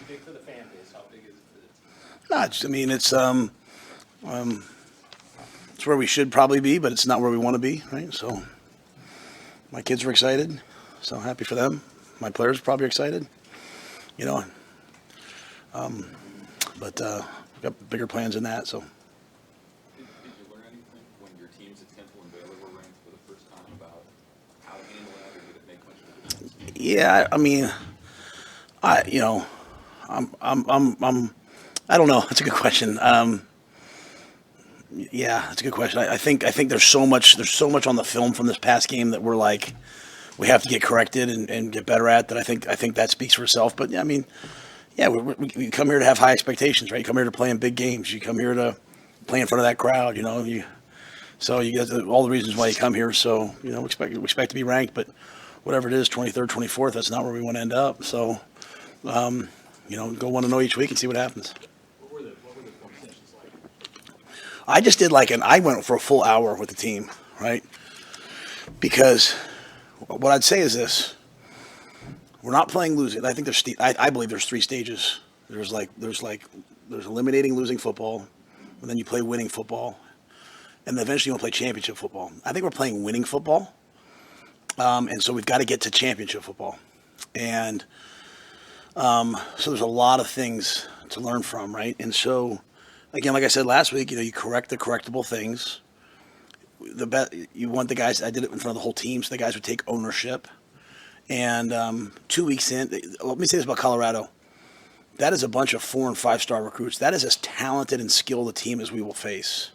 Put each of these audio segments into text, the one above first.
too big for the fan base. How big is it for the team? No, I mean, it's where we should probably be, but it's not where we want to be, right? So my kids are excited, so happy for them. My players are probably excited, you know. But we've got bigger plans than that. So Did you learn anything when your teams at Temple and Baylor were ranked for the first time about how to handle that, or did it make much of a difference? yeah, I mean, you know, I don't know. That's a good question. Yeah, that's a good question. I think there's so much on the film from this past game that we're like we have to get corrected and get better at. That I think that speaks for itself. But yeah, I mean, yeah, we come here to have high expectations, right? You come here to play in big games. You come here to play in front of that crowd. So you get all the reasons why you come here. So we expect to be ranked, but whatever it is, 23rd, 24th, that's not where we want to end up. So go 1-0 each week and see what happens. What were the film sessions like? I just did I went for a full hour with the team, right? Because what I'd say is this: we're not playing losing. I think I believe there's three stages. There's eliminating losing football, and then you play winning football, and then eventually you want to play championship football. I think we're playing winning football, and so we've got to get to championship football, and so there's a lot of things to learn from, right? And so, again, like I said last week, you correct the correctable things. You want the guys. I did it in front of the whole team, so the guys would take ownership. And 2 weeks in, let me say this about Colorado: that is a bunch of 4- and 5-star recruits. That is as talented and skilled a team as we will face.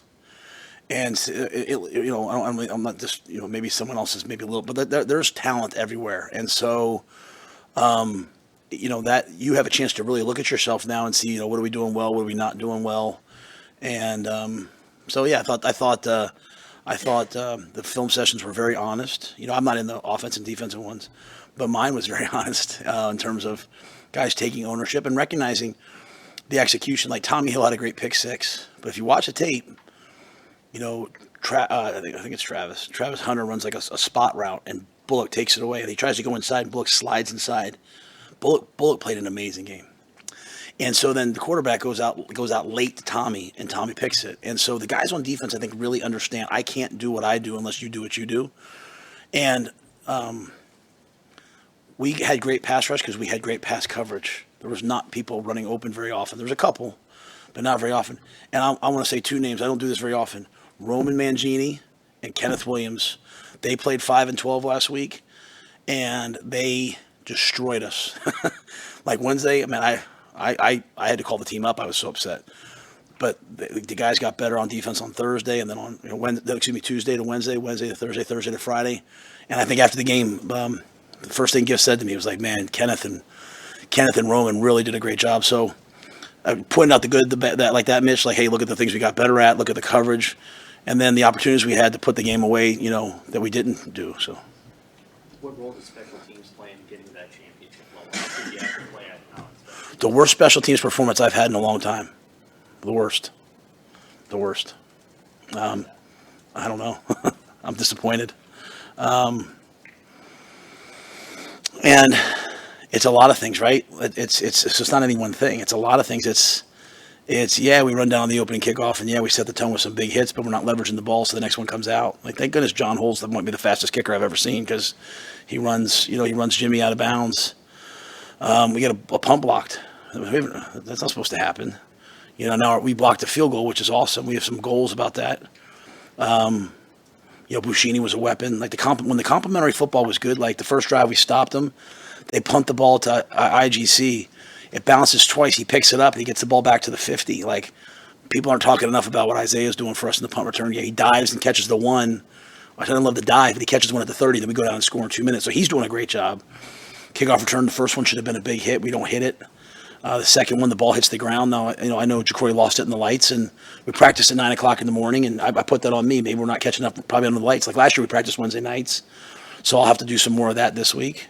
And I'm not just maybe someone else is maybe a little, but there's talent everywhere. And so that you have a chance to really look at yourself now and see, what are we doing well, what are we not doing well, and so yeah, I thought the film sessions were very honest. I'm not in the offense and defensive ones, but mine was very honest in terms of guys taking ownership and recognizing the execution. Like Tommy Hill had a great pick six, but if you watch the tape, I think it's Travis. Travis Hunter runs like a spot route, and Bullock takes it away, and he tries to go inside, and Bullock slides inside. Bullock played an amazing game. And so then the quarterback goes out late to Tommy, and Tommy picks it. And so the guys on defense, I think, really understand I can't do what I do unless you do what you do. And we had great pass rush because we had great pass coverage. There was not people running open very often. There was a couple, but not very often. And I want to say two names. I don't do this very often. Roman Mangini and Kenneth Williams. They played 5 and 12 last week, and they destroyed us. Like Wednesday, I had to call the team up. I was so upset. But the guys got better on defense on Thursday, and then on Tuesday to Wednesday, Wednesday to Thursday, Thursday to Friday. And I think after the game, the first thing Giff said to me was like, "Man, Kenneth and Roman really did a great job." So I pointed out the good, the bad, that Mitch, like, hey, look at the things we got better at, look at the coverage, and then the opportunities we had to put the game away, that we didn't do. So. What role does special teams play in getting to that championship level? How did you have to play at now? The worst special teams performance I've had in a long time. The worst. I don't know. I'm disappointed. And it's a lot of things, right? It's just not any one thing. It's a lot of things. It's we run down the opening kickoff, and we set the tone with some big hits, but we're not leveraging the ball, so the next one comes out. Like, thank goodness John Holtz might be the fastest kicker I've ever seen, because he runs Jimmy out of bounds. We get a pump blocked. That's not supposed to happen. Now we blocked a field goal, which is awesome. We have some goals about that. Buschini was a weapon. Like when the complimentary football was good, like the first drive we stopped them. They punt the ball to IGC. It bounces twice. He picks it up and he gets the ball back to the 50. Like, people aren't talking enough about what Isaiah's doing for us in the punt return. Yeah, he dives and catches the one. I didn't love the dive, but he catches one at the 30. Then we go down and score in 2 minutes. So he's doing a great job. Kickoff return, the first one should have been a big hit. We don't hit it. The second one, the ball hits the ground. Now, I know Jacory lost it in the lights, and we practiced at 9 o'clock in the morning, and I put that on me. Maybe we're not catching up probably on the lights. Like last year, we practiced Wednesday nights, so I'll have to do some more of that this week.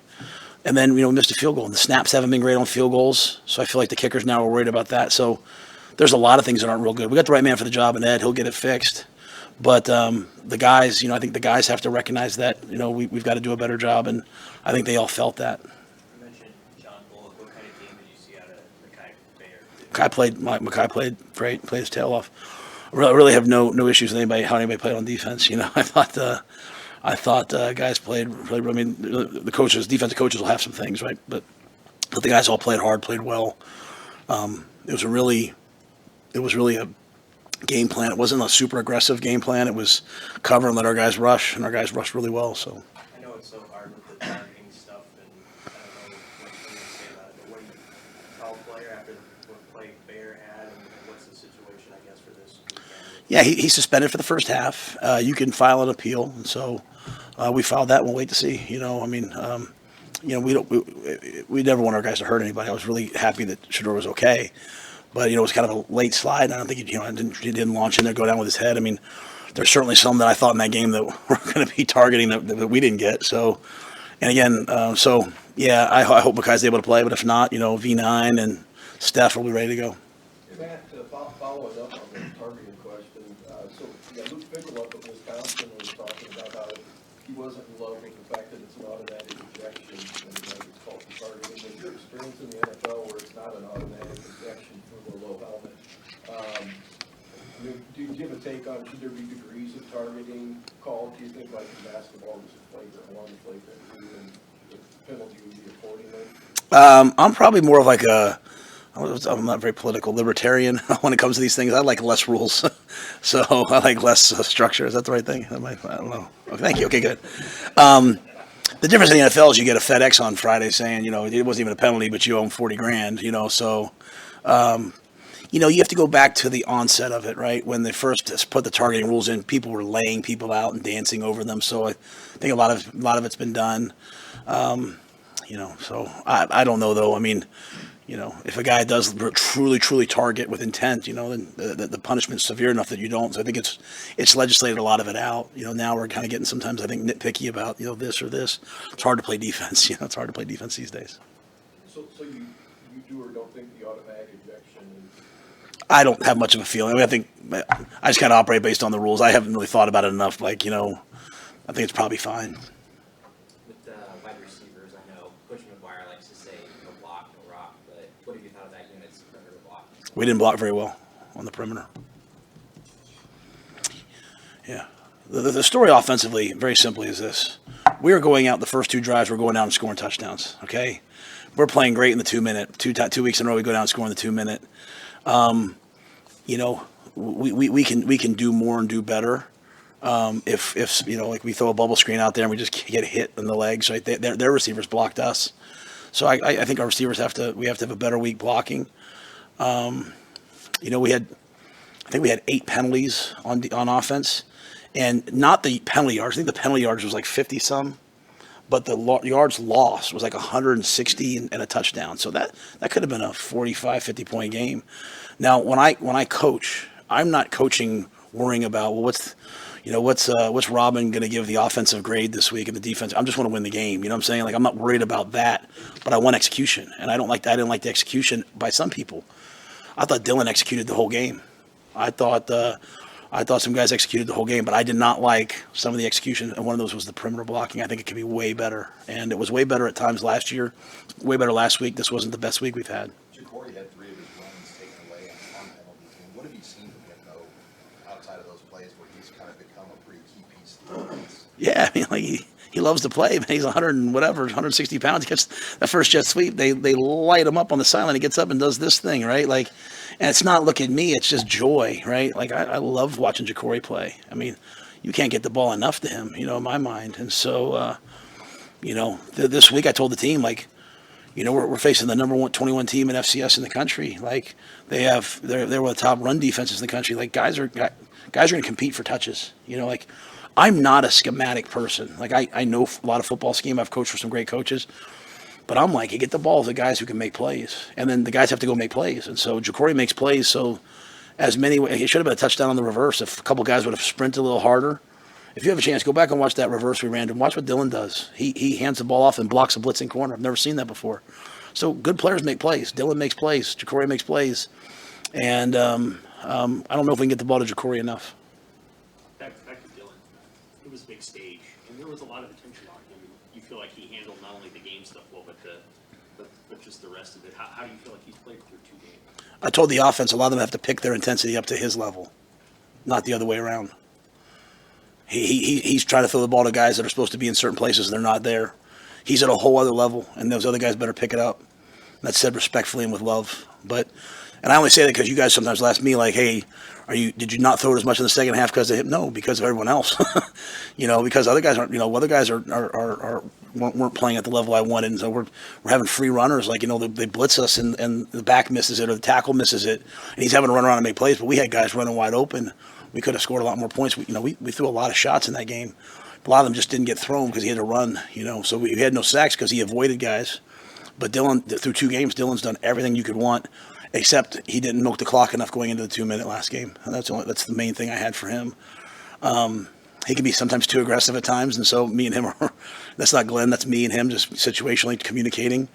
And then, we missed a field goal, and the snaps haven't been great on field goals, so I feel like the kickers now are worried about that. So there's a lot of things that aren't real good. We got the right man for the job, and Ed, he'll get it fixed. But the guys, I think the guys have to recognize that, we've got to do a better job, and I think they all felt that. You mentioned John Bullock. What kind of game did you see out of the Mackay played great, played his tail off. I really have no issues with how anybody played on defense. I thought guys played really. I mean, the coaches, defensive coaches will have some things, right? But the guys all played hard, played well. It was really a game plan. It wasn't a super aggressive game plan. It was cover and let our guys rush, and our guys rushed really well. So. I know it's so hard with the targeting stuff, and I don't know what you say about it, but what do you call a player after what play Bear had, and what's the situation, I guess, for this weekend? Yeah, he's suspended for the first half. You can file an appeal, and so we filed that. We'll wait to see. We never want our guys to hurt anybody. I was really happy that Shedeur was okay, but it was kind of a late slide. I don't think he didn't launch in there, go down with his head. I mean, there's certainly some that I thought in that game that were going to be targeting that we didn't get. So, and again, I hope Mackay's able to play, but if not, V9 and Steph will be ready to go. Matt, following up on the targeting question, Luke Fickle up at Wisconsin was talking about how he wasn't in love with the fact that it's an automatic ejection and it's called targeting. Is your experience in the NFL where it's not an automatic ejection for the low helmet? Do you give a take on should there be degrees of targeting called? Do you think like in basketball there's a flagrant one, flagrant two, and the penalty would be accordingly? I'm probably more of like I'm not very political, libertarian when it comes to these things. I like less rules, so I like less structure. Is that the right thing? I don't know. Oh, thank you. Okay, good. The difference in the NFL is you get a FedEx on Friday saying, it wasn't even a penalty, but you owe them $40,000. So, you have to go back to the onset of it, right? When they first put the targeting rules in, people were laying people out and dancing over them. So I think a lot of it's been done. So I don't know though. I mean, if a guy does truly target with intent, then the punishment's severe enough that you don't. So I think it's legislated a lot of it out. Now we're kind of getting sometimes I think nitpicky about this or this. It's hard to play defense. It's hard to play defense these days. So you do or don't think the automatic ejection is? I don't have much of a feeling. I think I just kind of operate based on the rules. I haven't really thought about it enough. I think it's probably fine. With wide receivers, I know Coach McGuire likes to say no block, no rock, but what have you thought of that unit's perimeter block? We didn't block very well on the perimeter. Yeah. The story offensively, very simply, is this. We are going out the first two drives, we're going down and scoring touchdowns, okay? We're playing great in the 2 minute. 2 weeks in a row, we go down and score in the 2 minute. We can do more and do better. If like we throw a bubble screen out there and we just get hit in the legs, right? Their receivers blocked us. So I think our receivers have to have a better week blocking. I think we had 8 penalties on offense, and not the penalty yards. I think the penalty yards was like 50 some, but the yards lost was like 160 and a touchdown. So that could have been a 45, 50 point game. Now when I coach, I'm not coaching worrying about what's Robin going to give the offensive grade this week and the defense. I just want to win the game. You know what I'm saying? Like I'm not worried about that, but I want execution, and I didn't like the execution by some people. I thought Dylan executed the whole game. I thought some guys executed the whole game, but I did not like some of the execution, and one of those was the perimeter blocking. I think it could be way better, and it was way better at times last year, way better last week. This wasn't the best week we've had. Jacory had 3 of his runs taken away on penalties. I mean, what have you seen from him, though, outside of those plays where he's kind of become a pretty key piece of the defense? Yeah, I mean, he loves to play, man. He's 160 pounds. He gets that first jet sweep. They light him up on the sideline. He gets up and does this thing, right? Like, and it's not look at me. It's just joy, right? Like I love watching Jacory play. I mean, you can't get the ball enough to him, in my mind. And so, this week I told the team, like, we're facing the number 21 team in FCS in the country. Like they're one of the top run defenses in the country. Like guys are going to compete for touches. Like I'm not a schematic person. Like I know a lot of football scheme. I've coached for some great coaches, but I'm like, you get the ball to the guys who can make plays, and then the guys have to go make plays. And so Jacory makes plays. So it should have been a touchdown on the reverse if a couple guys would have sprinted a little harder. If you have a chance, go back and watch that reverse we ran and watch what Dylan does. He hands the ball off and blocks a blitzing corner. I've never seen that before. So good players make plays. Dylan makes plays. Jacory makes plays. And I don't know if we can get the ball to Jacory enough. Back to Dylan. It was a big stage, and there was a lot of attention on him. You feel like he handled not only the game stuff well, but the but just the rest of it, how do you feel like he's played through 2 games? I told the offense a lot of them have to pick their intensity up to his level, not the other way around. He's trying to throw the ball to guys that are supposed to be in certain places and they're not there. He's at a whole other level, and those other guys better pick it up. That's said respectfully and with love. And I only say that because you guys sometimes ask me, like, hey, did you not throw it as much in the second half because of him? No, because of everyone else. Because other guys aren't, other guys weren't playing at the level I wanted, and so we're having free runners, like, they blitz us and the back misses it or the tackle misses it, and he's having to run around and make plays, but we had guys running wide open. We could have scored a lot more points. We threw a lot of shots in that game. A lot of them just didn't get thrown because he had to run, so we had no sacks because he avoided guys. But Dylan, through 2 games, Dylan's done everything you could want, except he didn't milk the clock enough going into the 2-minute last game. And that's the main thing I had for him. He can be sometimes too aggressive at times, and so me and him that's not Glenn, that's me and him just situationally communicating.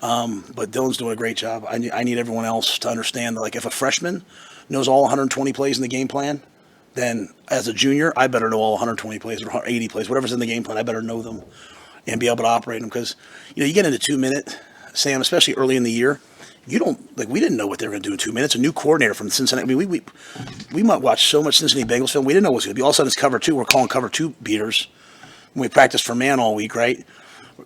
But Dylan's doing a great job. I need everyone else to understand that, like, if a freshman knows all 120 plays in the game plan, then as a junior, I better know all 120 plays or 80 plays, whatever's in the game plan, I better know them and be able to operate them. Because, you get into 2-minute, Sam, especially early in the year, we didn't know what they were going to do in 2 minutes. A new coordinator from Cincinnati. I mean, we might watch so much Cincinnati Bengals film. We didn't know what it was going to be. All of a sudden, it's cover 2. We're calling cover 2 beaters. When we practice for man all week, right?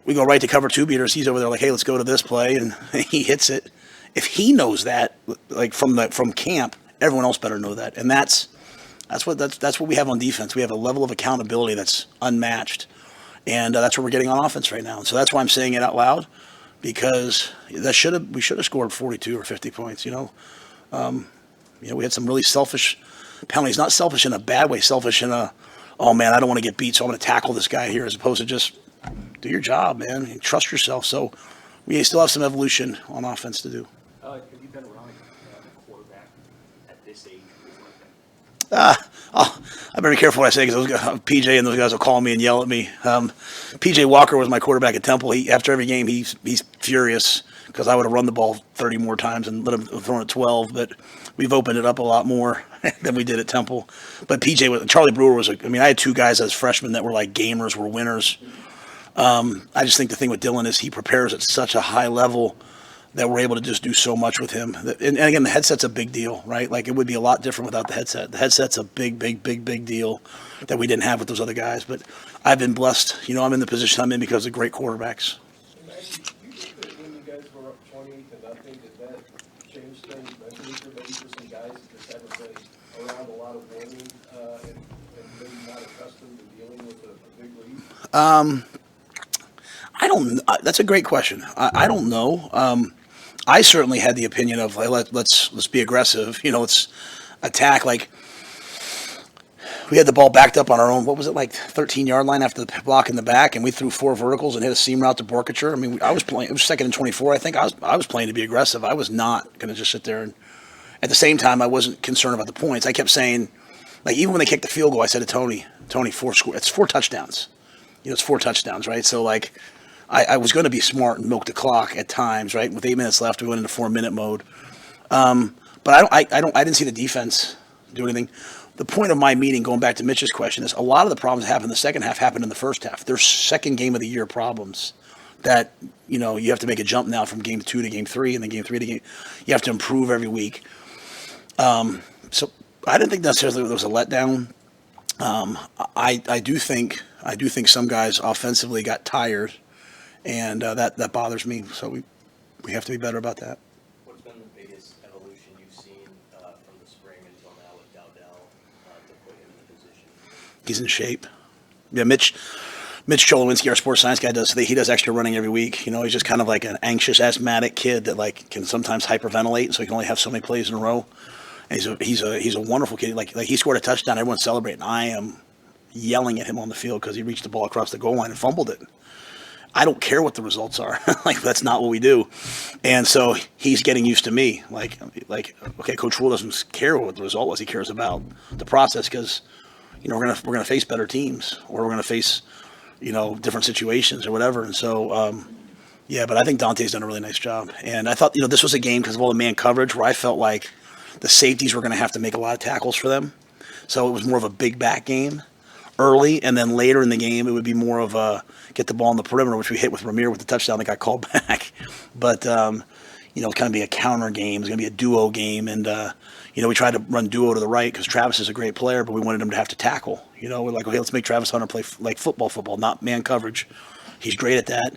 We go right to cover 2 beaters. He's over there like, hey, let's go to this play, and he hits it. If he knows that, like from camp, everyone else better know that. And that's what we have on defense. We have a level of accountability that's unmatched, and that's what we're getting on offense right now. And so that's why I'm saying it out loud. Because we should have scored 42 or 50 points. We had some really selfish penalties. Not selfish in a bad way. Selfish in a, oh man, I don't want to get beat, so I'm going to tackle this guy here, as opposed to just do your job, man. And trust yourself. So we still have some evolution on offense to do. Have you been around a quarterback at this age who's like that? I better be careful what I say, because PJ and those guys will call me and yell at me. PJ Walker was my quarterback at Temple. After every game, he's furious because I would have run the ball 30 more times and let him throw it 12. But we've opened it up a lot more than we did at Temple. But Charlie Brewer I had 2 guys as freshmen that were like gamers, were winners. I just think the thing with Dylan is he prepares at such a high level that we're able to just do so much with him. And again, the headset's a big deal, right? Like, it would be a lot different without the headset. The headset's a big deal that we didn't have with those other guys. But I've been blessed. I'm in the position I'm in because of great quarterbacks. And actually, do you think that when you guys were up 28-0, did that change things mentally for maybe for some guys that just haven't been around a lot of winning and maybe not accustomed to dealing with a big lead? I don't. That's a great question. I don't know. I certainly had the opinion of, like, let's be aggressive. Let's attack. Like, we had the ball backed up on our own. What was it, like 13-yard line after the block in the back, and we threw 4 verticals and hit a seam route to Borkature. I mean, I was playing. It was 2nd and 24. I think I was playing to be aggressive. I was not going to just sit there. And at the same time, I wasn't concerned about the points. I kept saying, like, even when they kicked the field goal, I said to Tony, 4 score. It's 4 touchdowns. It's 4 touchdowns, right? So, like, I was going to be smart and milk the clock at times, right? With 8 minutes left, we went into 4-minute mode. But I didn't see the defense do anything. The point of my meeting, going back to Mitch's question, is a lot of the problems that happened in the second half happened in the first half. There's second game of the year problems that, you have to make a jump now from game 2 to game 3, and then game 3 to game. You have to improve every week. So I didn't think necessarily there was a letdown. I do think some guys offensively got tired. And that bothers me. So we have to be better about that. What's been the biggest evolution you've seen from the spring until now with Dowdell to put him in the position? He's in shape. Yeah, Mitch Cholowinski, our sports science guy, he does extra running every week. He's just kind of like an anxious, asthmatic kid that, like, can sometimes hyperventilate, so he can only have so many plays in a row. And he's a wonderful kid. Like he scored a touchdown, everyone's celebrating. I am yelling at him on the field because he reached the ball across the goal line and fumbled it. I don't care what the results are. Like, that's not what we do. And so he's getting used to me. Like, okay, Coach Rhule doesn't care what the result was. He cares about the process because, we're gonna face better teams, or we're gonna face, different situations or whatever. And so, but I think Dante's done a really nice job. And I thought, this was a game because of all the man coverage where I felt like the safeties were going to have to make a lot of tackles for them. So it was more of a big back game. early, and then later in the game, it would be more of a get the ball on the perimeter, which we hit with Ramir with the touchdown that got called back. But, it's going to be a counter game. It's going to be a duo game. And, we tried to run duo to the right because Travis is a great player, but we wanted him to have to tackle. We're like, okay, let's make Travis Hunter play like football, not man coverage. He's great at that.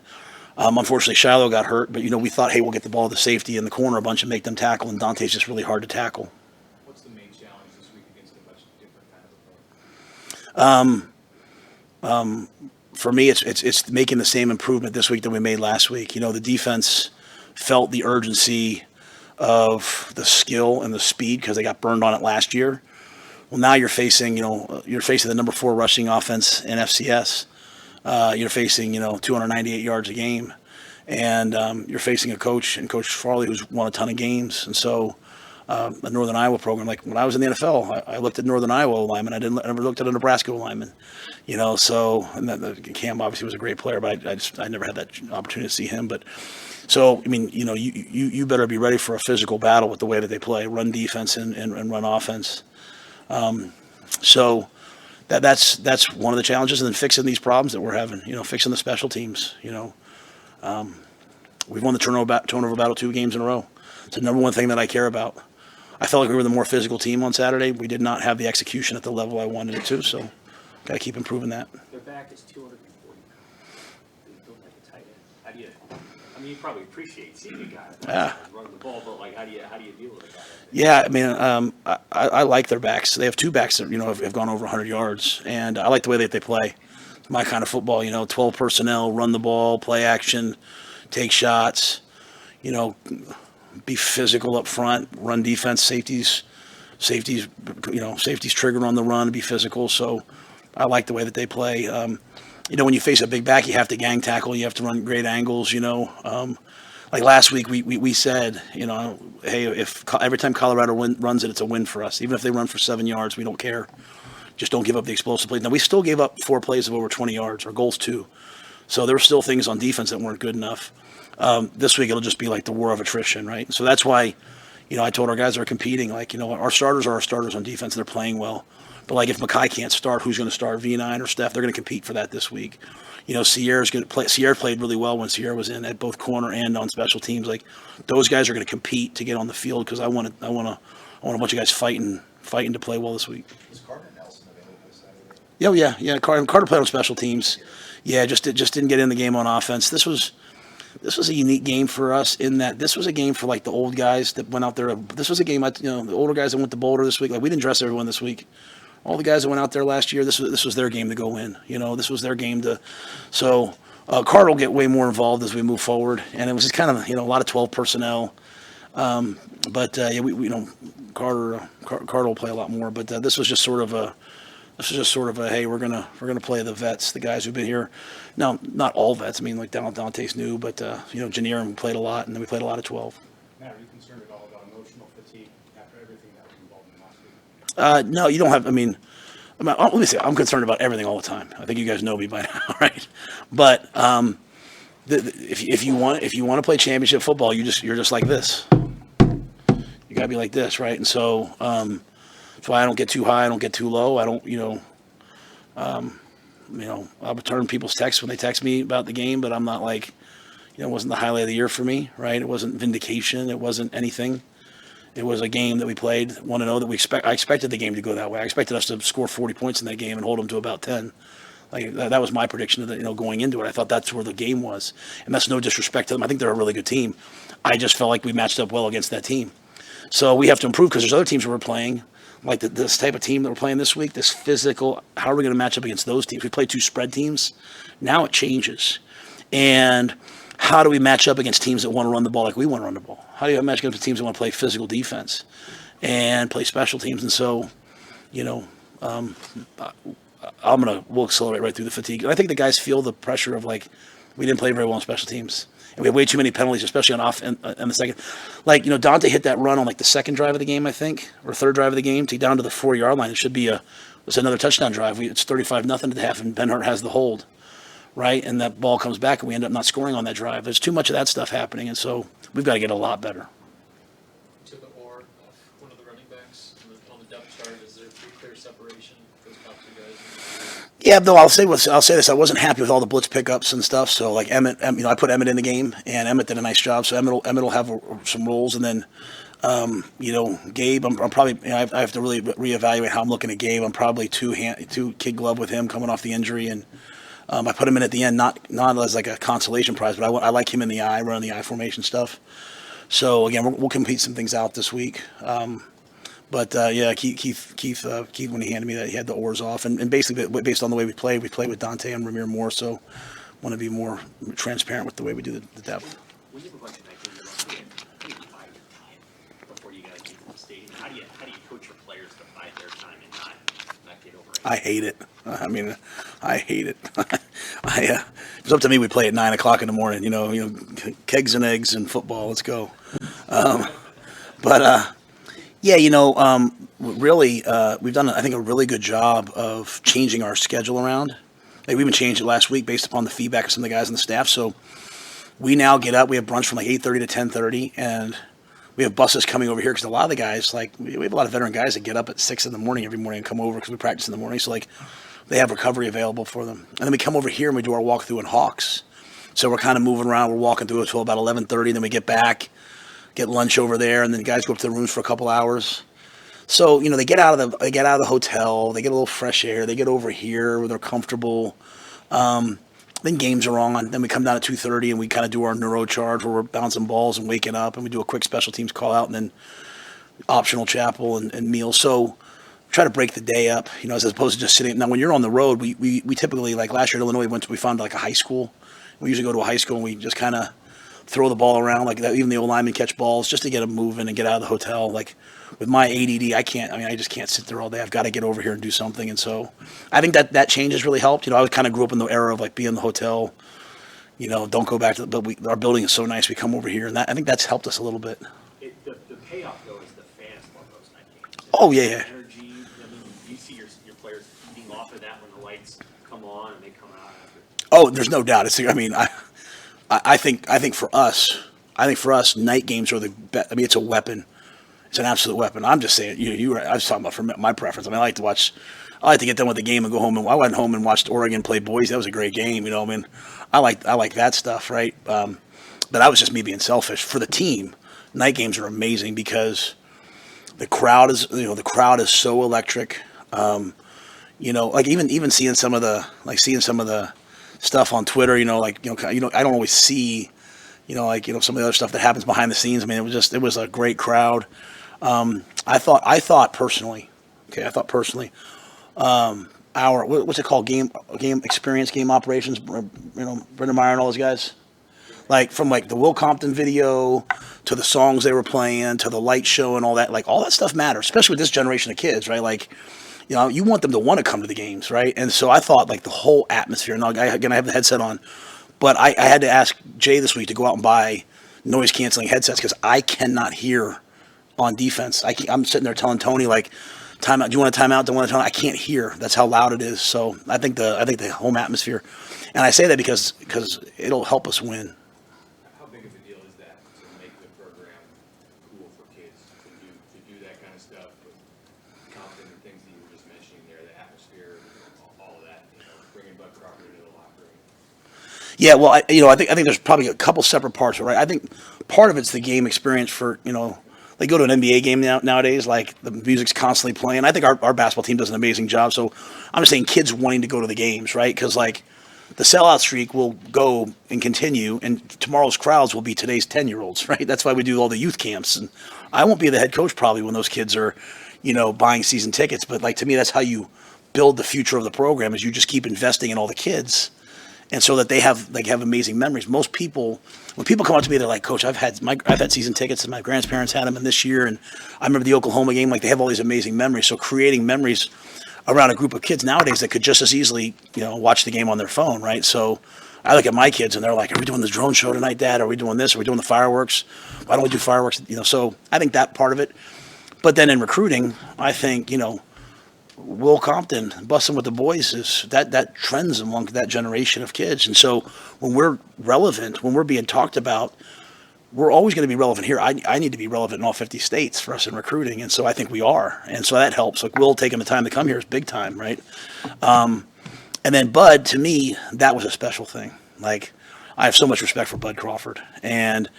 Unfortunately, Shiloh got hurt, but, we thought, hey, we'll get the ball to the safety in the corner a bunch and make them tackle, and Dante's just really hard to tackle. What's the main challenge this week against a much different kind of approach? For me, it's making the same improvement this week that we made last week. The defense felt the urgency of the skill and the speed because they got burned on it last year. Well, now you're facing the number 4 rushing offense in FCS. You're facing 298 yards a game, and you're facing a coach Farley who's won a ton of games. And so a Northern Iowa program, like when I was in the NFL, I looked at Northern Iowa linemen. I never looked at a Nebraska lineman. So and Cam obviously was a great player, but I never had that opportunity to see him. But so you better be ready for a physical battle with the way that they play, run defense and run offense. So that's one of the challenges, and then fixing these problems that we're having. Fixing the special teams. We've won the turnover battle 2 games in a row. It's the number one thing that I care about. I felt like we were the more physical team on Saturday. We did not have the execution at the level I wanted it to, so got to keep improving that. Their back is 240. They built like a tight end. How do you? You probably appreciate seeing a guy run the ball, but like, how do you deal with a guy like that? Yeah, I like their backs. They have 2 backs that have gone over 100 yards, and I like the way that they play. It's my kind of football. 12 personnel, run the ball, play action, take shots. Be physical up front, run defense, safeties, trigger on the run, be physical. So I like the way that they play. When you face a big back, you have to gang tackle, you have to run great angles. Like last week, we said, hey, if every time Colorado runs it, it's a win for us. Even if they run for 7 yards, we don't care. Just don't give up the explosive plays. Now, we still gave up 4 plays of over 20 yards. Our goal's 2. So there were still things on defense that weren't good enough. This week it'll just be like the war of attrition, right? So that's why, I told our guys that are competing, our starters are our starters on defense. They're playing well. But if Mackay can't start, who's going to start? V9 or Steph? They're going to compete for that this week. Sierra's going to play. Sierra played really well when Sierra was in at both corner and on special teams. Those guys are going to compete to get on the field because I want a bunch of guys fighting to play well this week. Is Carter Nelson available this Saturday? Yeah. Carter played on special teams. Yeah, just didn't get in the game on offense. This was a unique game for us in that this was a game for the old guys that went out there. This was a game, the older guys that went to Boulder this week. We didn't dress everyone this week. All the guys that went out there last year, this was their game to go in. This was their game to. So Carter will get way more involved as we move forward, and it was just kind of a lot of 12 personnel. But Carter will play a lot more. But this was just sort of a. Hey, we're gonna play the vets, the guys who've been here. Now, not all vets. Dante's new, but Janier played a lot, and then we played a lot of 12. Matt, are you concerned at all about emotional fatigue after everything that was involved in last week? No, you don't have. Let me say, I'm concerned about everything all the time. I think you guys know me by now, right? But if you want to play championship football, you're just like this. You gotta be like this, right? And so. That's why I don't get too high. I don't get too low. I don't, I'll return people's texts when they text me about the game, but I'm not it wasn't the highlight of the year for me, right? It wasn't vindication. It wasn't anything. It was a game that we played 1-0 that I expected the game to go that way. I expected us to score 40 points in that game and hold them to about 10. That was my prediction of going into it. I thought that's where the game was. And that's no disrespect to them. I think they're a really good team. I just felt like we matched up well against that team. So we have to improve because there's other teams that we're playing. This type of team that we're playing this week, this physical, how are we going to match up against those teams? We play 2 spread teams. Now it changes. And how do we match up against teams that want to run the ball like we want to run the ball? How do you match up against teams that want to play physical defense and play special teams? And so, we'll accelerate right through the fatigue. And I think the guys feel the pressure of we didn't play very well on special teams. And we had way too many penalties, especially on off in the second. Dante hit that run on the second drive of the game, I think, or third drive of the game, to down to the 4-yard line. It should be it's another touchdown drive. It's 35-0 at the half, and Ben-Hur has the hold, right? And that ball comes back, and we end up not scoring on that drive. There's too much of that stuff happening, and so we've got to get a lot better. To the or of one of the running backs on the depth chart, is there pretty clear separation those top two guys? Yeah, though I'll say this: I wasn't happy with all the blitz pickups and stuff. So like Emmett, I put Emmett in the game, and Emmett did a nice job. So Emmett will have some roles, and then Gabe, I'm probably I have to really reevaluate how I'm looking at Gabe. I'm probably too kid glove with him coming off the injury, and I put him in at the end, not as like a consolation prize, but I like him in the eye, running the eye formation stuff. So again, we'll compete some things out this week. But Keith, when he handed me that, he had the oars off, and basically based on the way we played with Dante and Ramir more. So want to be more transparent with the way we do the depth. When you have a bunch of night games, how do you divide your time before you guys get to the stadium? How do you coach your players to bide their time and not get over it? I hate it. I mean, I hate it. If it's up to me, we play at 9 o'clock in the morning. Kegs and eggs and football. Let's go. Really, we've done, I think, a really good job of changing our schedule around. Like, we even changed it last week based upon the feedback of some of the guys on the staff. So we now get up. We have brunch from like 8:30 to 10:30, and we have buses coming over here because a lot of the guys, like, we have a lot of veteran guys that get up at 6 in the morning every morning and come over because we practice in the morning. So, like, they have recovery available for them. And then we come over here and we do our walkthrough in Hawks. So we're kind of moving around. We're walking through until about 11:30. Then we get back, get lunch over there, and then the guys go up to their rooms for a couple hours. So, they get out of the hotel, they get a little fresh air, they get over here where they're comfortable. Then games are on. Then we come down at 2:30 and we kind of do our neuro charge where we're bouncing balls and waking up, and we do a quick special teams call out, and then optional chapel and meals. So try to break the day up, as opposed to just sitting. Now, when you're on the road, we typically, like last year at Illinois, we found like a high school. We usually go to a high school and we just kind of throw the ball around like that. Even the old linemen catch balls just to get them moving and get out of the hotel. Like with my ADD, I just can't sit there all day. I've got to get over here and do something. And so I think that change has really helped. I kind of grew up in the era of like being in the hotel, don't go back to our building is so nice. We come over here, and I think that's helped us a little bit. The payoff, though, is the fans love those night games. Oh, yeah. Energy, you see your players feeding off of that when the lights come on and they come out after. Oh, there's no doubt. I think for us, night games are the best. It's a weapon. It's an absolute weapon. I'm just saying, I was talking about for my preference. I like to get done with the game and go home. And I went home and watched Oregon play Boise. That was a great game. I like that stuff, right? But that was just me being selfish. For the team, night games are amazing because the crowd is so electric. Like even seeing some of the stuff on Twitter. I don't always see, some of the other stuff that happens behind the scenes. It was a great crowd. I thought personally, our what's it called? Game experience, game operations. Brendan Meyer and all those guys. Like from like the Will Compton video to the songs they were playing to the light show and all that. Like all that stuff matters, especially with this generation of kids, right? Like, you want them to want to come to the games, right? And so I thought like the whole atmosphere. Now I have the headset on, but I had to ask Jay this week to go out and buy noise canceling headsets because I cannot hear on defense. I'm sitting there telling Tony like, timeout. Do you want a timeout? Don't want a timeout? I can't hear. That's how loud it is. So I think the home atmosphere, and I say that because it'll help us win. How big of a deal is that to make the program cool for kids to do that kind of stuff with Compton and things that you were just mentioning there, the atmosphere, all of that, bringing Bud Crawford into the locker room? Yeah, well, I think there's probably a couple separate parts, right? I think part of it's the game experience for they go to an NBA game nowadays, like the music's constantly playing. I think our basketball team does an amazing job. So I'm just saying kids wanting to go to the games, right? Because like the sellout streak will go and continue, and tomorrow's crowds will be today's 10-year-olds, right? That's why we do all the youth camps. And I won't be the head coach probably when those kids are, buying season tickets. But like to me, that's how you build the future of the program is you just keep investing in all the kids. And so that they have amazing memories. Most people, when people come up to me, they're like, "Coach, I've had season tickets, and my grandparents had them, and this year, and I remember the Oklahoma game." Like they have all these amazing memories. So creating memories around a group of kids nowadays that could just as easily, watch the game on their phone, right? So I look at my kids, and they're like, "Are we doing the drone show tonight, Dad? Are we doing this? Are we doing the fireworks? Why don't we do fireworks?" So I think that part of it. But then in recruiting, I think Will Compton busting with the boys is that trends among that generation of kids. And so when we're relevant, when we're being talked about, we're always going to be relevant here. I need to be relevant in all 50 states for us in recruiting, and so I think we are, and so that helps. Like Will taking the time to come here is big time, right? And then Bud, to me, that was a special thing. Like I have so much respect for Bud Crawford, and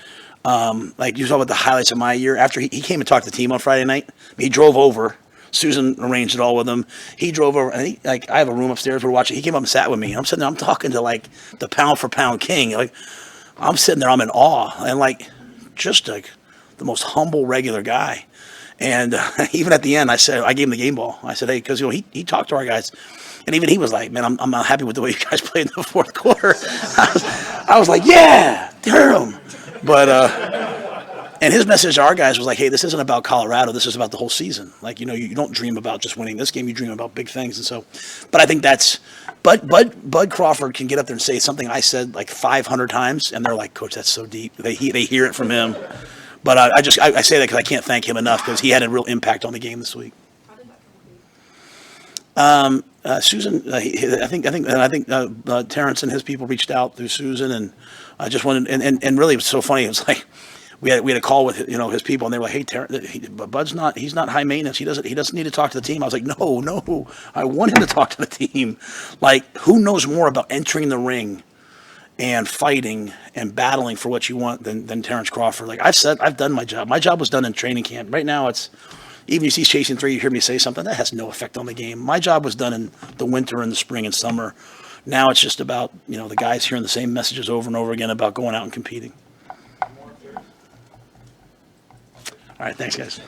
like you talk about the highlights of my year. After he came and talked to the team on Friday night, he drove over. Susan arranged it all with him. He drove over, and I have a room upstairs. We're watching. He came up and sat with me. And I'm sitting there. I'm talking to like the pound for pound king. Like I'm sitting there. I'm in awe, and like just like the most humble, regular guy. And even at the end, I gave him the game ball. I said, hey, because he talked to our guys, and even he was like, man, I'm not happy with the way you guys played in the fourth quarter. I was like, yeah, damn. But and his message to our guys was like, hey, this isn't about Colorado. This is about the whole season. Like, you don't dream about just winning this game. You dream about big things. And so, but I think that's, Bud Crawford can get up there and say something I said like 500 times, and they're like, Coach, that's so deep. They hear it from him. But I say that because I can't thank him enough because he had a real impact on the game this week. How did that come to be? Susan, I think Terrence and his people reached out through Susan, and I just wanted, and really it was so funny. It was like we had a call with his people, and they were like, "Hey, Terrence, Bud's he's not high maintenance. He doesn't need to talk to the team." I was like, "No, I want him to talk to the team. Like, who knows more about entering the ring and fighting and battling for what you want than Terrence Crawford? Like I've done my job. My job was done in training camp. Right now, it's even if he's chasing three, you hear me say something that has no effect on the game. My job was done in the winter and the spring and summer. Now it's just about the guys hearing the same messages over and over again about going out and competing." All right, thanks, guys.